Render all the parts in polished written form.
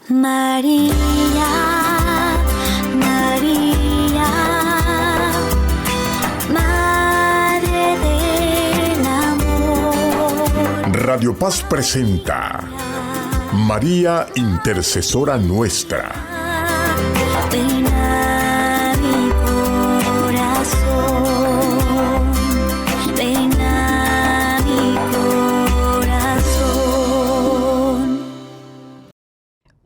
María, María, Madre del Amor. Radio Paz presenta María, Intercesora Nuestra. Ven a mi corazón, ven a mi corazón.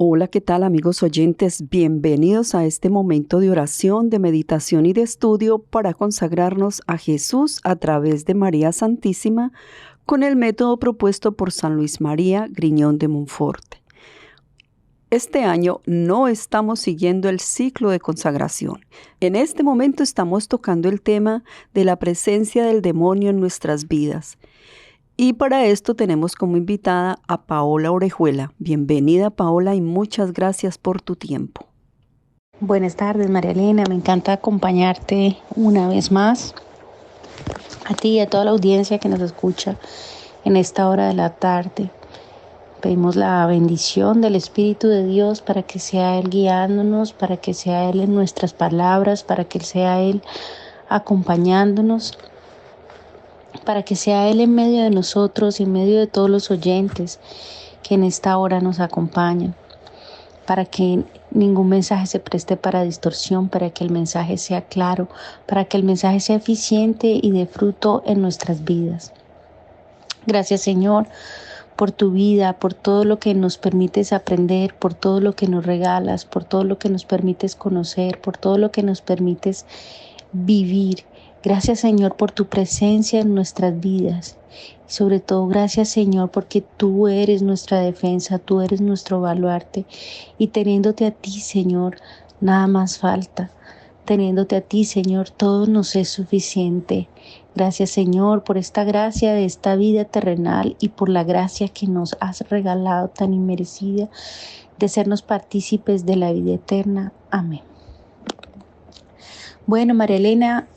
Hola, ¿qué tal amigos oyentes? Bienvenidos a este momento de oración, de meditación y de estudio para consagrarnos a Jesús a través de María Santísima con el método propuesto por San Luis María Griñón de Montfort. Este año no estamos siguiendo el ciclo de consagración. En este momento estamos tocando el tema de la presencia del demonio en nuestras vidas. Y para esto tenemos como invitada a Paola Orejuela. Bienvenida, Paola, y muchas gracias por tu tiempo. Buenas tardes, María Elena. Me encanta acompañarte una vez más. A ti y a toda la audiencia que nos escucha en esta hora de la tarde. Pedimos la bendición del Espíritu de Dios para que sea Él guiándonos, para que sea Él en nuestras palabras, para que sea Él acompañándonos, para que sea Él en medio de nosotros y en medio de todos los oyentes que en esta hora nos acompañan, para que ningún mensaje se preste para distorsión, para que el mensaje sea claro, para que el mensaje sea eficiente y dé fruto en nuestras vidas. Gracias, Señor, por tu vida, por todo lo que nos permites aprender, por todo lo que nos regalas, por todo lo que nos permites conocer, por todo lo que nos permites vivir. Gracias, Señor, por tu presencia en nuestras vidas. Y sobre todo, gracias, Señor, porque tú eres nuestra defensa, tú eres nuestro baluarte. Y teniéndote a ti, Señor, nada más falta. Teniéndote a ti, Señor, todo nos es suficiente. Gracias, Señor, por esta gracia de esta vida terrenal y por la gracia que nos has regalado tan inmerecida de sernos partícipes de la vida eterna. Amén. Bueno, María Elena,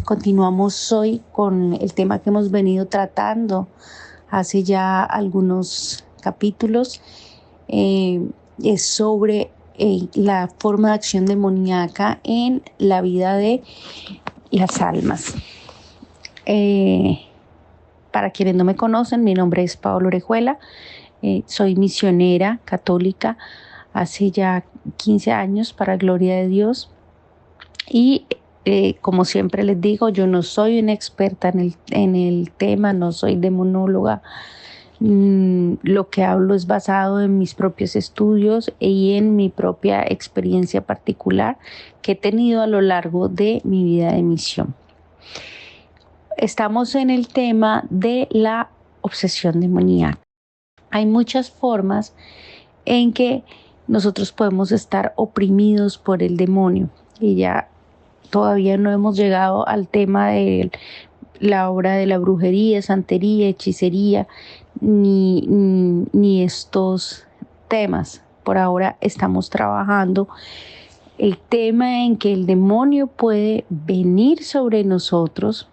continuamos hoy con el tema que hemos venido tratando hace ya algunos capítulos. Es sobre la forma de acción demoníaca en la vida de las almas. Para quienes no me conocen, mi nombre es Paola Orejuela. Soy misionera católica hace ya 15 años, para gloria de Dios. Y como siempre les digo, yo no soy una experta en el tema, no soy demonóloga. Lo que hablo es basado en mis propios estudios y en mi propia experiencia particular que he tenido a lo largo de mi vida de misión. Estamos en el tema de la obsesión demoníaca. Hay muchas formas en que nosotros podemos estar oprimidos por el demonio y ya todavía no hemos llegado al tema de la obra de la brujería, santería, hechicería, ni estos temas. Por ahora estamos trabajando el tema en que el demonio puede venir sobre nosotros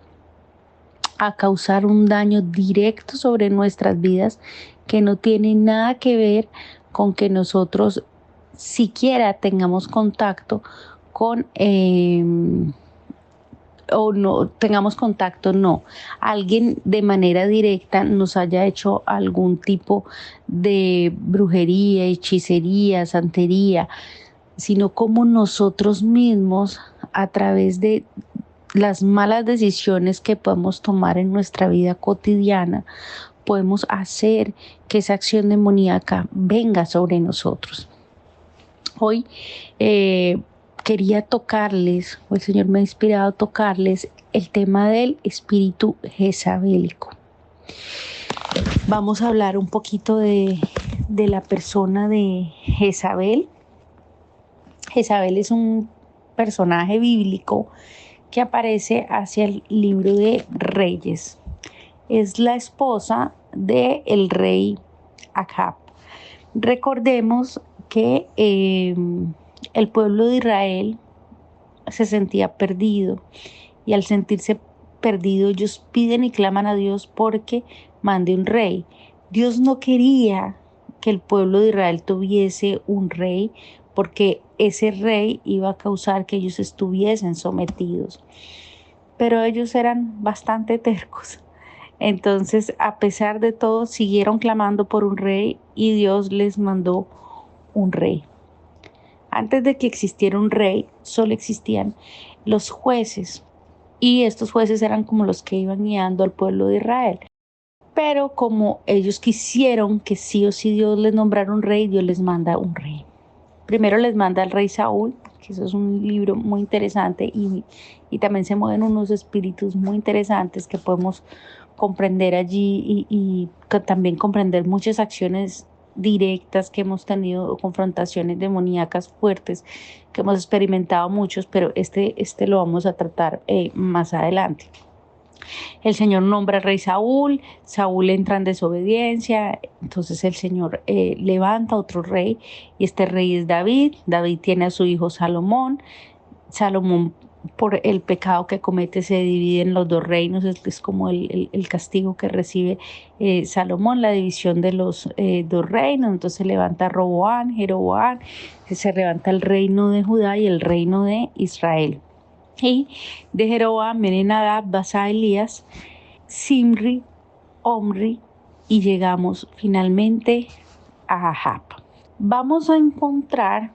a causar un daño directo sobre nuestras vidas que no tiene nada que ver con que nosotros siquiera tengamos contacto con o no tengamos contacto, no. Alguien de manera directa nos haya hecho algún tipo de brujería, hechicería, santería, sino como nosotros mismos, a través de las malas decisiones que podemos tomar en nuestra vida cotidiana, podemos hacer que esa acción demoníaca venga sobre nosotros. Hoy quería tocarles, o el Señor me ha inspirado a tocarles el tema del espíritu jezabélico. Vamos a hablar un poquito de la persona de Jezabel. Jezabel es un personaje bíblico que aparece hacia el libro de Reyes. Es la esposa del rey Acab. Recordemos que el pueblo de Israel se sentía perdido y al sentirse perdido ellos piden y claman a Dios porque mande un rey. Dios no quería que el pueblo de Israel tuviese un rey, porque ese rey iba a causar que ellos estuviesen sometidos. Pero ellos eran bastante tercos. Entonces, a pesar de todo, siguieron clamando por un rey y Dios les mandó un rey. Antes de que existiera un rey, solo existían los jueces, y estos jueces eran como los que iban guiando al pueblo de Israel. Pero como ellos quisieron que sí o sí Dios les nombrara un rey, Dios les manda un rey. Primero les manda al rey Saúl, que eso es un libro muy interesante, y también se mueven unos espíritus muy interesantes que podemos comprender allí y también comprender muchas acciones directas que hemos tenido, confrontaciones demoníacas fuertes que hemos experimentado muchos, pero este lo vamos a tratar más adelante. El Señor nombra al rey Saúl, Saúl entra en desobediencia, entonces el Señor levanta otro rey, y este rey es David. David tiene a su hijo Salomón. Salomón, por el pecado que comete, se divide en los dos reinos, es como el castigo que recibe Salomón, la división de los dos reinos. Entonces se levanta Roboam, Jeroboam, se levanta el reino de Judá y el reino de Israel. Y de Jeroboam vienen Nadab, Basa, Elías, Simri, Omri, y llegamos finalmente a Ahab. Vamos a encontrar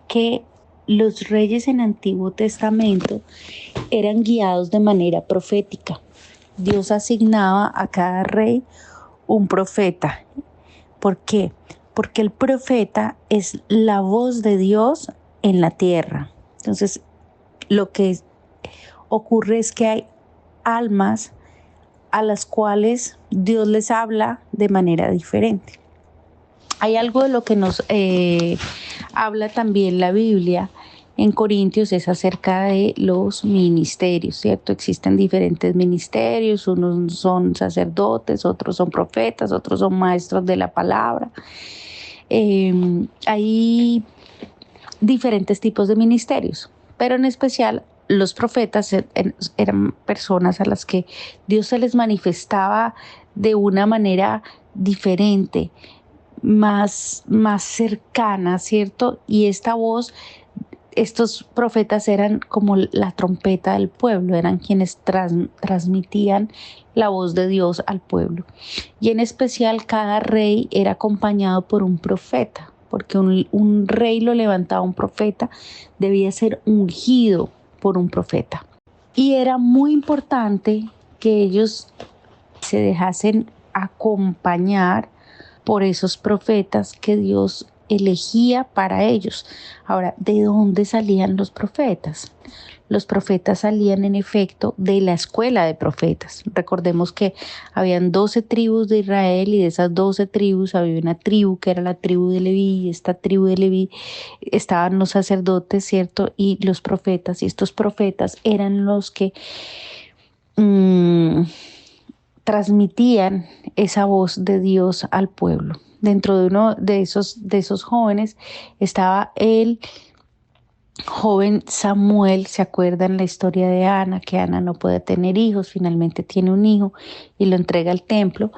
que los reyes en Antiguo Testamento eran guiados de manera profética. Dios asignaba a cada rey un profeta. ¿Por qué? Porque el profeta es la voz de Dios en la tierra. Entonces, lo que ocurre es que hay almas a las cuales Dios les habla de manera diferente. Hay algo de lo que nos habla también la Biblia en Corintios, es acerca de los ministerios, ¿cierto? Existen diferentes ministerios, unos son sacerdotes, otros son profetas, otros son maestros de la palabra. Hay diferentes tipos de ministerios, pero en especial los profetas eran personas a las que Dios se les manifestaba de una manera diferente, más cercana, ¿cierto? Y esta voz, estos profetas eran como la trompeta del pueblo, eran quienes transmitían la voz de Dios al pueblo. Y en especial cada rey era acompañado por un profeta, porque un rey lo levantaba un profeta, debía ser ungido por un profeta. Y era muy importante que ellos se dejasen acompañar por esos profetas que Dios elegía para ellos. Ahora, ¿de dónde salían los profetas? Los profetas salían en efecto de la escuela de profetas. Recordemos que habían 12 tribus de Israel, y de esas 12 tribus había una tribu que era la tribu de Leví, y esta tribu de Leví estaban los sacerdotes, ¿cierto? Y los profetas, y estos profetas eran los que transmitían esa voz de Dios al pueblo. Dentro de uno de esos jóvenes estaba el joven Samuel. ¿Se acuerdan la historia de Ana? Que Ana no puede tener hijos, finalmente tiene un hijo y lo entrega al templo,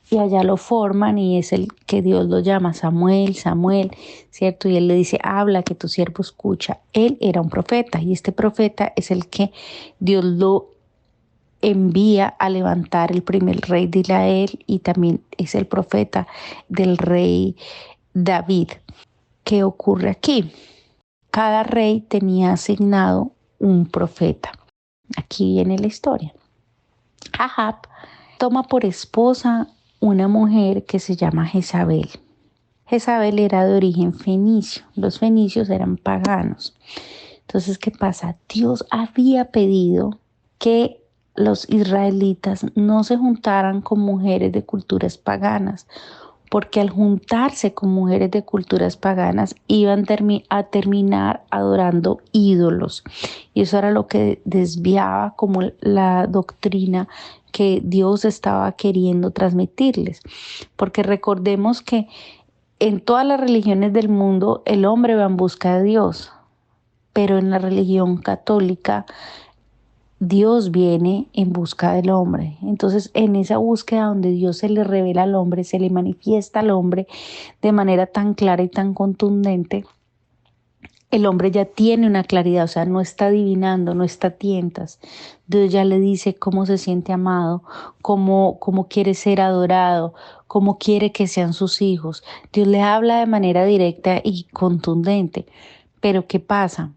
y allá lo forman, y es el que Dios lo llama Samuel, Samuel, ¿cierto? Y él le dice: habla, que tu siervo escucha. Él era un profeta, y este profeta es el que Dios lo envía a levantar el primer rey de Israel, y también es el profeta del rey David. ¿Qué ocurre aquí? Cada rey tenía asignado un profeta. Aquí viene la historia. Ahab toma por esposa una mujer que se llama Jezabel. Jezabel era de origen fenicio. Los fenicios eran paganos. Entonces, ¿qué pasa? Dios había pedido que los israelitas no se juntaran con mujeres de culturas paganas, porque al juntarse con mujeres de culturas paganas iban a terminar adorando ídolos, y eso era lo que desviaba como la doctrina que Dios estaba queriendo transmitirles. Porque recordemos que en todas las religiones del mundo el hombre va en busca de Dios, pero en la religión católica Dios viene en busca del hombre. Entonces, en esa búsqueda donde Dios se le revela al hombre, se le manifiesta al hombre de manera tan clara y tan contundente, el hombre ya tiene una claridad, o sea, no está adivinando, no está a tientas. Dios ya le dice cómo se siente amado, cómo quiere ser adorado, cómo quiere que sean sus hijos. Dios le habla de manera directa y contundente. Pero ¿qué pasa?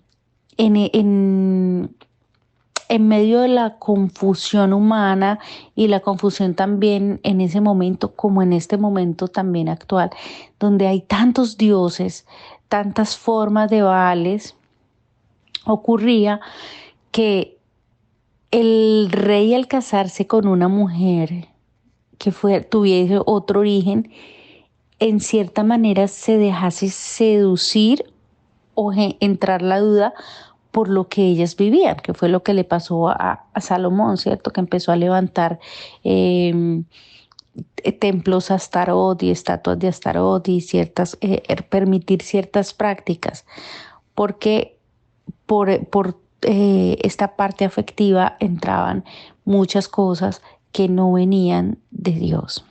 En medio de la confusión humana y la confusión también en ese momento, como en este momento también actual, donde hay tantos dioses, tantas formas de Baales, ocurría que el rey, al casarse con una mujer que tuviese otro origen, en cierta manera se dejase seducir o entrar la duda por lo que ellas vivían, que fue lo que le pasó a Salomón, ¿cierto? Que empezó a levantar templos a Astarot y estatuas de Astarot y permitir ciertas prácticas, porque por esta parte afectiva entraban muchas cosas que no venían de Dios.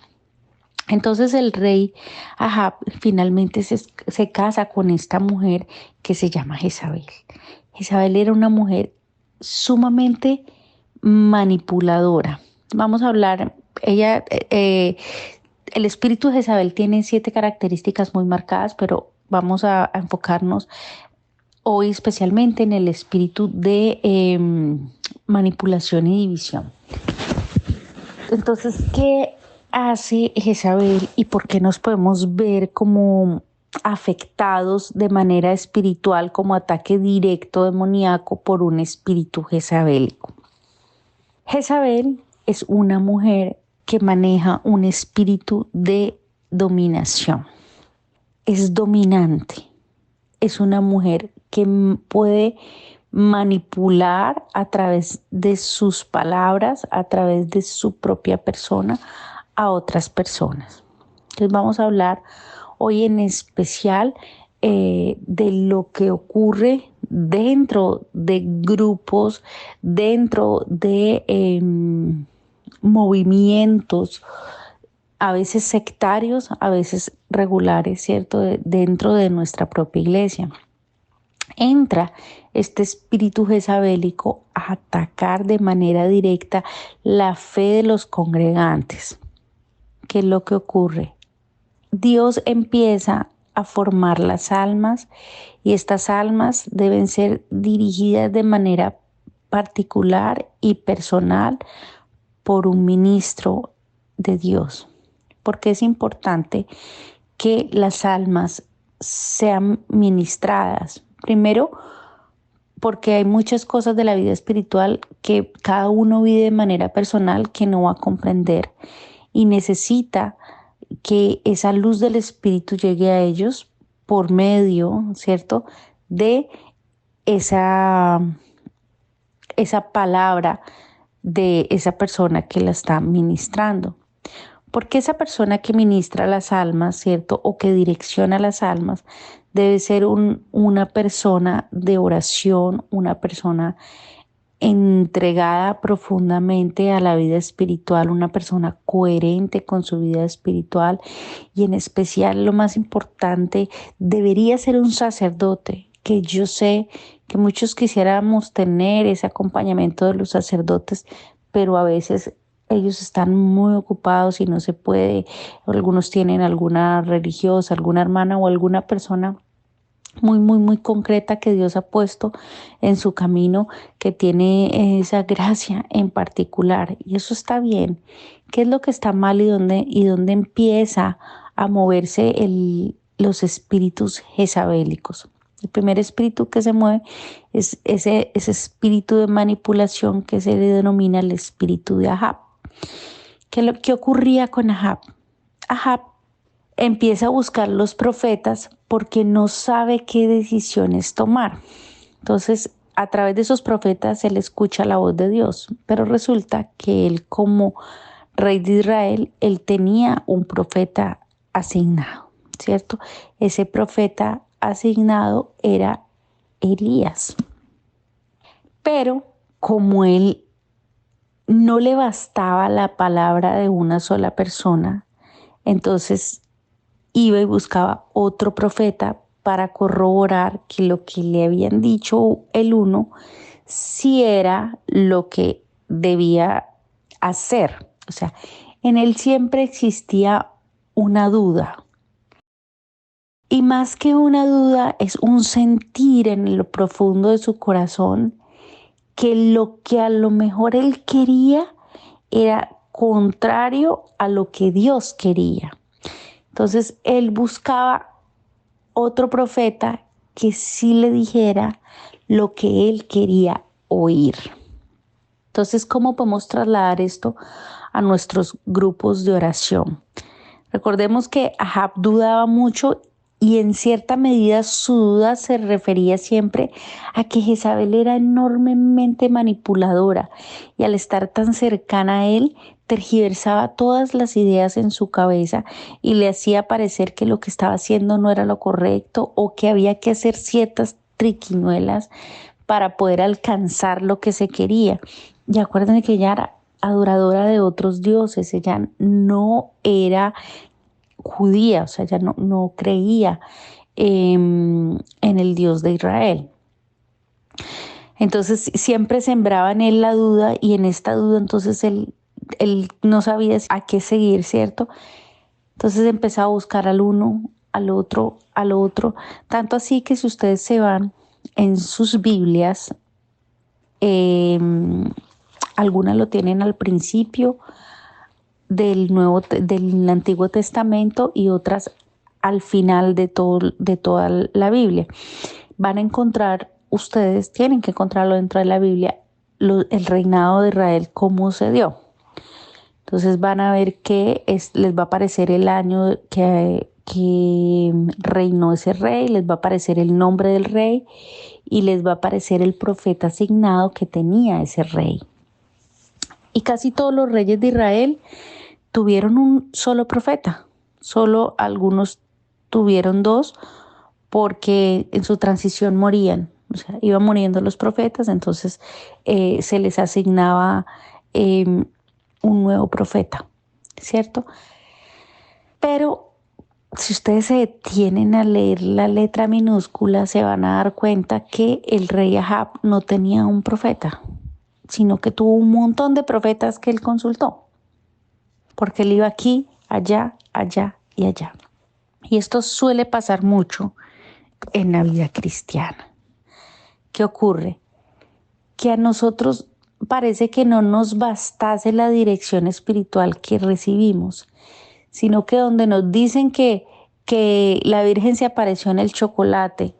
Entonces el rey Ahab finalmente se casa con esta mujer que se llama Jezabel. Jezabel era una mujer sumamente manipuladora. Vamos a hablar, el espíritu de Jezabel tiene 7 características muy marcadas, pero vamos a enfocarnos hoy especialmente en el espíritu de manipulación y división. Entonces, ¿qué hace Jezabel y por qué nos podemos ver como afectados de manera espiritual, como ataque directo demoníaco por un espíritu jezabélico? Jezabel es una mujer que maneja un espíritu de dominación. Es dominante. Es una mujer que puede manipular a través de sus palabras, a través de su propia persona, a otras personas. Entonces vamos a hablar hoy en especial de lo que ocurre dentro de grupos, dentro de movimientos, a veces sectarios, a veces regulares, ¿cierto? Dentro de nuestra propia iglesia. Entra este espíritu jezabélico a atacar de manera directa la fe de los congregantes. ¿Qué es lo que ocurre? Dios empieza a formar las almas y estas almas deben ser dirigidas de manera particular y personal por un ministro de Dios. Porque es importante que las almas sean ministradas. Primero, porque hay muchas cosas de la vida espiritual que cada uno vive de manera personal que no va a comprender y necesita que esa luz del Espíritu llegue a ellos por medio, ¿cierto?, de esa palabra de esa persona que la está ministrando. Porque esa persona que ministra las almas, ¿cierto?, o que direcciona las almas, debe ser una persona de oración, una persona entregada profundamente a la vida espiritual, una persona coherente con su vida espiritual y en especial lo más importante, debería ser un sacerdote, que yo sé que muchos quisiéramos tener ese acompañamiento de los sacerdotes, pero a veces ellos están muy ocupados y no se puede. Algunos tienen alguna religiosa, alguna hermana o alguna persona muy concreta que Dios ha puesto en su camino, que tiene esa gracia en particular, y eso está bien. ¿Qué es lo que está mal y dónde empieza a moverse los espíritus jezabélicos? El primer espíritu que se mueve es ese espíritu de manipulación que se le denomina el espíritu de Ahab. ¿Qué ocurría con Ahab? Ahab empieza a buscar los profetas porque no sabe qué decisiones tomar. Entonces, a través de esos profetas él escucha la voz de Dios, pero resulta que él, como rey de Israel, él tenía un profeta asignado, ¿cierto? Ese profeta asignado era Elías. Pero como él no le bastaba la palabra de una sola persona, entonces iba y buscaba otro profeta para corroborar que lo que le habían dicho el uno sí era lo que debía hacer. O sea, en él siempre existía una duda. Y más que una duda, es un sentir en lo profundo de su corazón que lo que a lo mejor él quería era contrario a lo que Dios quería. Entonces él buscaba otro profeta que sí le dijera lo que él quería oír. Entonces, ¿cómo podemos trasladar esto a nuestros grupos de oración? Recordemos que Ahab dudaba mucho y en cierta medida su duda se refería siempre a que Jezabel era enormemente manipuladora y al estar tan cercana a él, tergiversaba todas las ideas en su cabeza y le hacía parecer que lo que estaba haciendo no era lo correcto o que había que hacer ciertas triquiñuelas para poder alcanzar lo que se quería. Y acuérdense que ella era adoradora de otros dioses, ella no era judía, o sea, ella no creía en el Dios de Israel. Entonces siempre sembraba en él la duda y en esta duda entonces él no sabía a qué seguir, ¿cierto? Entonces empezó a buscar al uno, al otro, tanto así que si ustedes se van en sus Biblias, algunas lo tienen al principio del Antiguo Testamento y otras al final de toda la Biblia. Van a encontrar, ustedes tienen que encontrarlo dentro de la Biblia, el reinado de Israel, cómo se dio. Entonces van a ver que les va a aparecer el año que reinó ese rey, les va a aparecer el nombre del rey y les va a aparecer el profeta asignado que tenía ese rey. Y casi todos los reyes de Israel tuvieron un solo profeta, solo algunos tuvieron dos porque en su transición morían, o sea, iban muriendo los profetas, entonces se les asignaba un nuevo profeta, ¿cierto? Pero si ustedes se detienen a leer la letra minúscula, se van a dar cuenta que el rey Ahab no tenía un profeta, sino que tuvo un montón de profetas que él consultó, porque él iba aquí, allá, allá y allá. Y esto suele pasar mucho en la vida cristiana. ¿Qué ocurre? Que a nosotros parece que no nos bastase la dirección espiritual que recibimos, sino que donde nos dicen que la Virgen se apareció en el chocolate,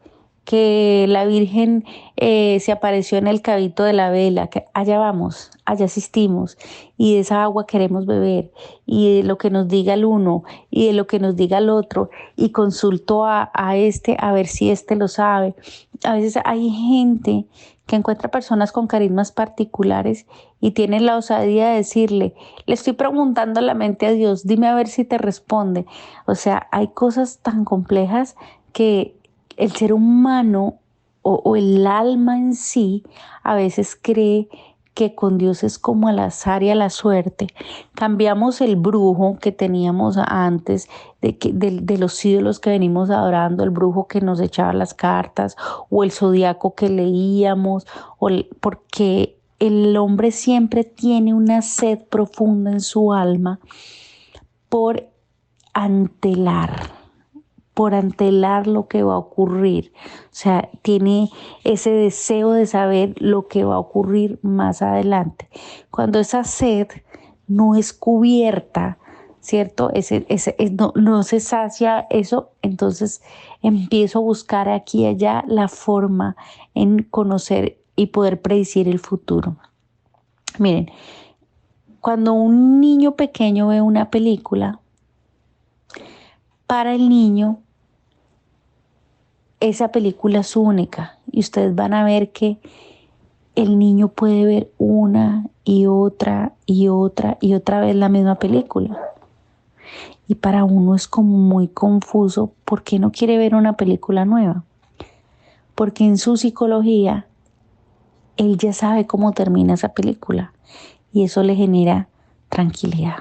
que la Virgen se apareció en el cabito de la vela, que allá vamos, allá asistimos y de esa agua queremos beber y de lo que nos diga el uno y de lo que nos diga el otro y consulto a este a ver si este lo sabe. A veces hay gente que encuentra personas con carismas particulares y tiene la osadía de decirle, le estoy preguntando la mente a Dios, dime a ver si te responde. O sea, hay cosas tan complejas que el ser humano o el alma en sí a veces cree que con Dios es como al azar y a la suerte. Cambiamos el brujo que teníamos antes de los ídolos que venimos adorando, el brujo que nos echaba las cartas o el zodiaco que leíamos, porque el hombre siempre tiene una sed profunda en su alma por antelar lo que va a ocurrir. O sea, tiene ese deseo de saber lo que va a ocurrir más adelante. Cuando esa sed no es cubierta, ¿cierto? No se sacia eso, entonces empiezo a buscar aquí y allá la forma en conocer y poder predecir el futuro. Miren, cuando un niño pequeño ve una película, para el niño esa película es única y ustedes van a ver que el niño puede ver una y otra y otra y otra vez la misma película. Y para uno es como muy confuso porque no quiere ver una película nueva. Porque en su psicología Él ya sabe cómo termina esa película y eso le genera tranquilidad.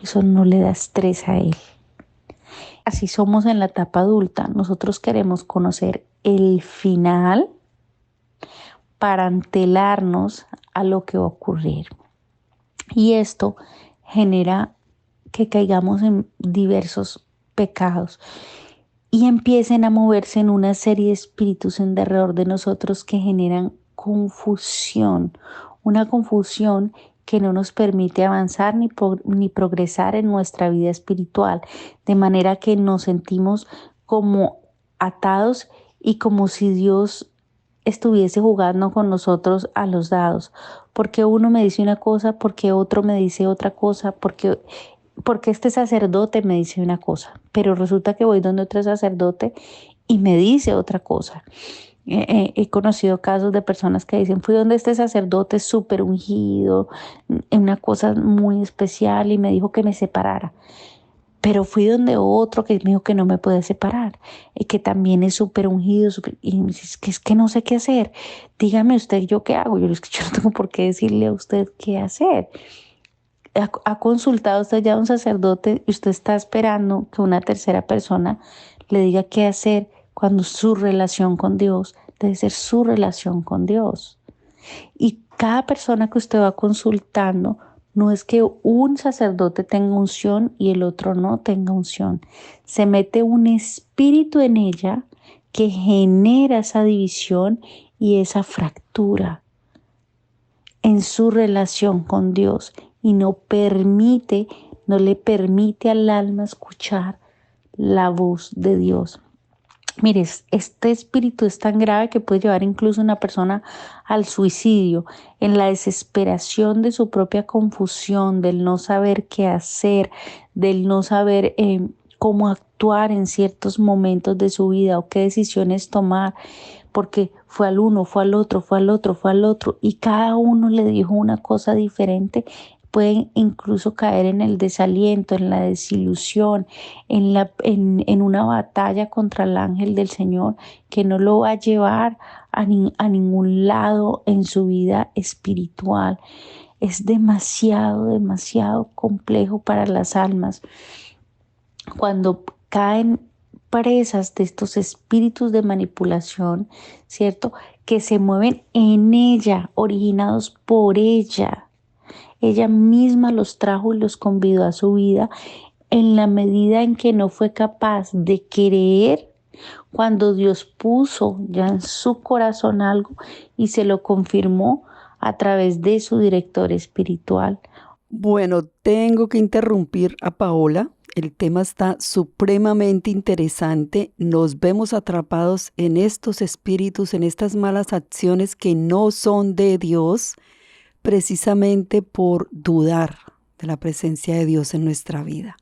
Eso no le da estrés a él. Así somos en la etapa adulta. Nosotros queremos conocer el final para antelarnos a lo que va a ocurrir. Y esto genera que caigamos en diversos pecados y empiecen a moverse en una serie de espíritus en derredor de nosotros que generan confusión, una confusión que no nos permite avanzar ni progresar en nuestra vida espiritual, de manera que nos sentimos como atados y como si Dios estuviese jugando con nosotros a los dados, porque uno me dice una cosa, porque otro me dice otra cosa, porque este sacerdote me dice una cosa, pero resulta que voy donde otro sacerdote y me dice otra cosa. He conocido casos de personas que dicen, fui donde este sacerdote súper ungido, una cosa muy especial y me dijo que me separara. Pero fui donde otro que me dijo que no me puede separar y que también es súper ungido. Y me dice, es que no sé qué hacer. Dígame usted, ¿yo qué hago? Yo no tengo por qué decirle a usted qué hacer. ¿Ha consultado usted ya a un sacerdote y usted está esperando que una tercera persona le diga qué hacer cuando su relación con Dios debe ser su relación con Dios? Y cada persona que usted va consultando, no es que un sacerdote tenga unción y el otro no tenga unción. Se mete un espíritu en ella que genera esa división y esa fractura en su relación con Dios y no le permite al alma escuchar la voz de Dios. Mire, este espíritu es tan grave que puede llevar incluso a una persona al suicidio, en la desesperación de su propia confusión, del no saber qué hacer, del no saber cómo actuar en ciertos momentos de su vida o qué decisiones tomar, porque fue al uno, fue al otro, fue al otro, fue al otro, y cada uno le dijo una cosa diferente. Pueden incluso caer en el desaliento, en la desilusión, en una batalla contra el ángel del Señor que no lo va a llevar a ningún lado en su vida espiritual. Es demasiado, demasiado complejo para las almas. Cuando caen presas de estos espíritus de manipulación, ¿cierto? Que se mueven en ella, originados por ella. Ella misma los trajo y los convidó a su vida en la medida en que no fue capaz de creer cuando Dios puso ya en su corazón algo y se lo confirmó a través de su director espiritual. Bueno, tengo que interrumpir a Paola. El tema está supremamente interesante. Nos vemos atrapados en estos espíritus, en estas malas acciones que no son de Dios, precisamente por dudar de la presencia de Dios en nuestra vida.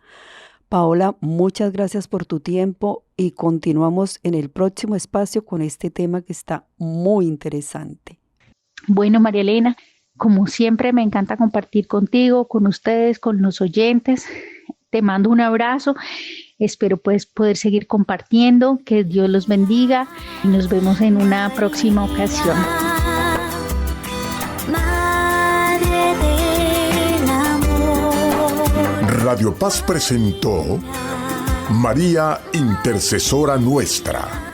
Paola, muchas gracias por tu tiempo y continuamos en el próximo espacio con este tema que está muy interesante. Bueno, María Elena, como siempre me encanta compartir contigo, con ustedes, con los oyentes. Te mando un abrazo. Espero poder seguir compartiendo. Que Dios los bendiga y nos vemos en una próxima ocasión. Radio Paz presentó María Intercesora Nuestra.